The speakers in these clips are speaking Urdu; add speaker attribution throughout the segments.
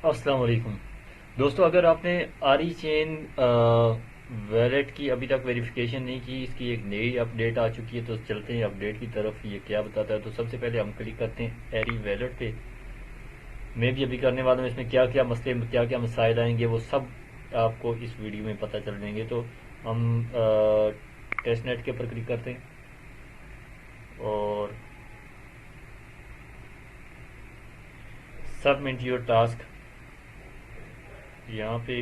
Speaker 1: السلام علیکم دوستو، اگر آپ نے آری چین ویلٹ کی ابھی تک ویریفیکیشن نہیں کی، اس کی ایک نئی اپ ڈیٹ آ چکی ہے، تو چلتے ہیں اپ ڈیٹ کی طرف۔ یہ کیا بتاتا ہے؟ تو سب سے پہلے ہم کلک کرتے ہیں ایری ویلٹ پہ۔ میں بھی ابھی کرنے والا ہوں، اس میں کیا کیا مسئلے کیا کیا مسائل آئیں گے وہ سب آپ کو اس ویڈیو میں پتہ چل جائیں گے۔ تو ہم ٹیسٹ نیٹ کے اوپر کلک کرتے ہیں اور سبمٹ یور ٹاسک یہاں پہ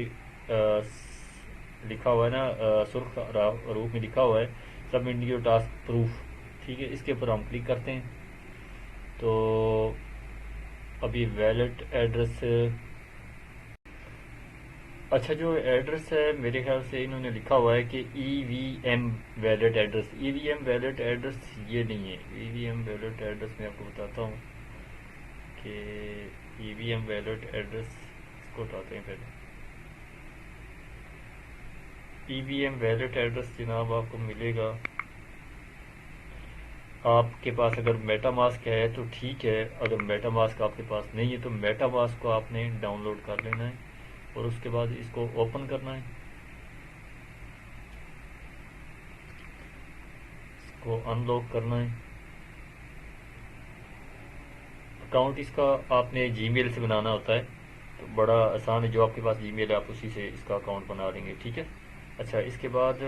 Speaker 1: لکھا ہوا ہے نا، سرخ روپ میں لکھا ہوا ہے سبمٹ یور ٹاسک پروف، ٹھیک ہے۔ اس کے اوپر ہم کلک کرتے ہیں تو ابھی ویلٹ ایڈریس، اچھا جو ایڈریس ہے میرے خیال سے انہوں نے لکھا ہوا ہے کہ ای وی ایم ویلٹ ایڈریس۔ ای وی ایم ویلٹ ایڈریس یہ نہیں ہے۔ ای وی ایم ویلٹ ایڈریس میں آپ کو بتاتا ہوں کہ ای وی ایم ویلٹ ایڈریس، اس کو اٹھاتے ہیں پہلے۔ ای وی ایم ویلٹ ایڈریس جناب آپ کو ملے گا، آپ کے پاس اگر میٹا ماسک ہے تو ٹھیک ہے، اگر میٹا ماسک آپ کے پاس نہیں ہے تو میٹا ماسک کو آپ نے ڈاؤن لوڈ کر لینا ہے اور اس کے بعد اس کو اوپن کرنا ہے، اس کو ان لاک کرنا ہے۔ اکاؤنٹ اس کا آپ نے جی میل سے بنانا ہوتا ہے، تو بڑا آسان ہے، جو آپ کے پاس جی میل ہے آپ اسی سے اس کا اکاؤنٹ بنا لیں گے، ٹھیک ہے۔ اچھا اس کے بعد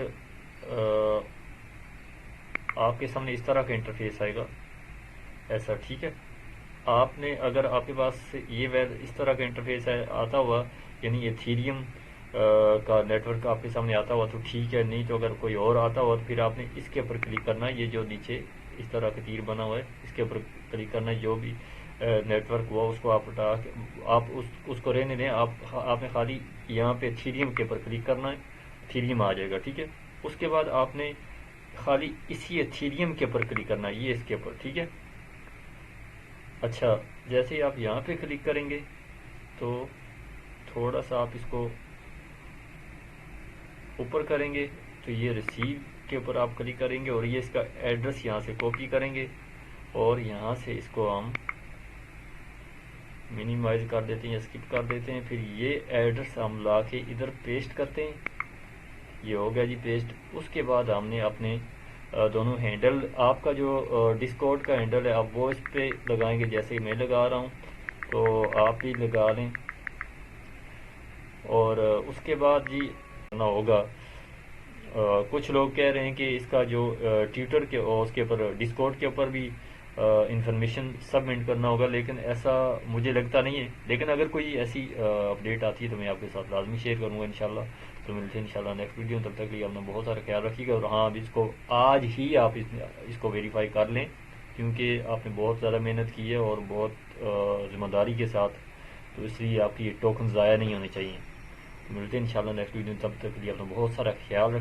Speaker 1: آپ کے سامنے اس طرح کا انٹرفیس آئے گا ایسا، ٹھیک ہے۔ آپ نے اگر آپ کے پاس یہ اس طرح کا انٹرفیس آتا ہوا، یعنی ایتھیریم کا نیٹ ورک آپ کے سامنے آتا ہوا تو ٹھیک ہے، نہیں تو اگر کوئی اور آتا ہوا تو پھر آپ نے اس کے اوپر کلک کرنا ہے۔ یہ جو نیچے اس طرح کا تیر بنا ہوا ہے اس کے اوپر کلک کرنا ہے، جو بھی نیٹ ورک ہوا اس کو آپ ہٹا کے آپ اس کو رہنے دیں، آپ نے خالی یہاں پہ ایتھیریم کے اوپر کلک کرنا ہے، ایتھیریم آ جائے گا، ٹھیک ہے۔ اس کے بعد آپ نے خالی اسی ایتھیریم کے اوپر کلک کرنا ہے، یہ اس کے اوپر، ٹھیک ہے۔ اچھا جیسے ہی آپ یہاں پہ کلک کریں گے تو تھوڑا سا آپ اس کو اوپر کریں گے تو یہ ریسیو کے اوپر آپ کلک کریں گے اور یہ اس کا ایڈریس یہاں سے کاپی کریں گے اور یہاں سے اس کو ہم منیمائز کر دیتے ہیں یا اسکپ کر دیتے ہیں۔ پھر یہ ایڈریس ہم لا کے ادھر پیسٹ کرتے ہیں، یہ ہو گیا جی پیسٹ۔ اس کے بعد ہم نے اپنے دونوں ہینڈل، آپ کا جو ڈسکورڈ کا ہینڈل ہے آپ وہ اس پہ لگائیں گے، جیسے میں لگا رہا ہوں تو آپ بھی لگا لیں۔ اور اس کے بعد جی کرنا ہوگا، کچھ لوگ کہہ رہے ہیں کہ اس کا جو ٹویٹر کے اور اس کے اوپر ڈسکورڈ کے اوپر بھی انفارمیشن سبمٹ کرنا ہوگا، لیکن ایسا مجھے لگتا نہیں ہے۔ لیکن اگر کوئی ایسی اپڈیٹ آتی ہے تو میں آپ کے ساتھ لازمی شیئر کروں گا انشاءاللہ۔ تو ملتے ہیں انشاءاللہ نیکسٹ ویڈیو، تب تک لیے اپنا بہت سارا خیال رکھیے گا۔ اور ہاں اب اس کو آج ہی آپ اس کو ویریفائی کر لیں، کیونکہ آپ نے بہت زیادہ محنت کی ہے اور بہت ذمہ داری کے ساتھ، تو اس لیے آپ کی یہ ٹوکن ضائع نہیں ہونے چاہیے۔ تو ملتے ہیں انشاءاللہ نیکسٹ ویڈیو، تب تک کے لیے اپنا بہت سارا خیال رکھیے۔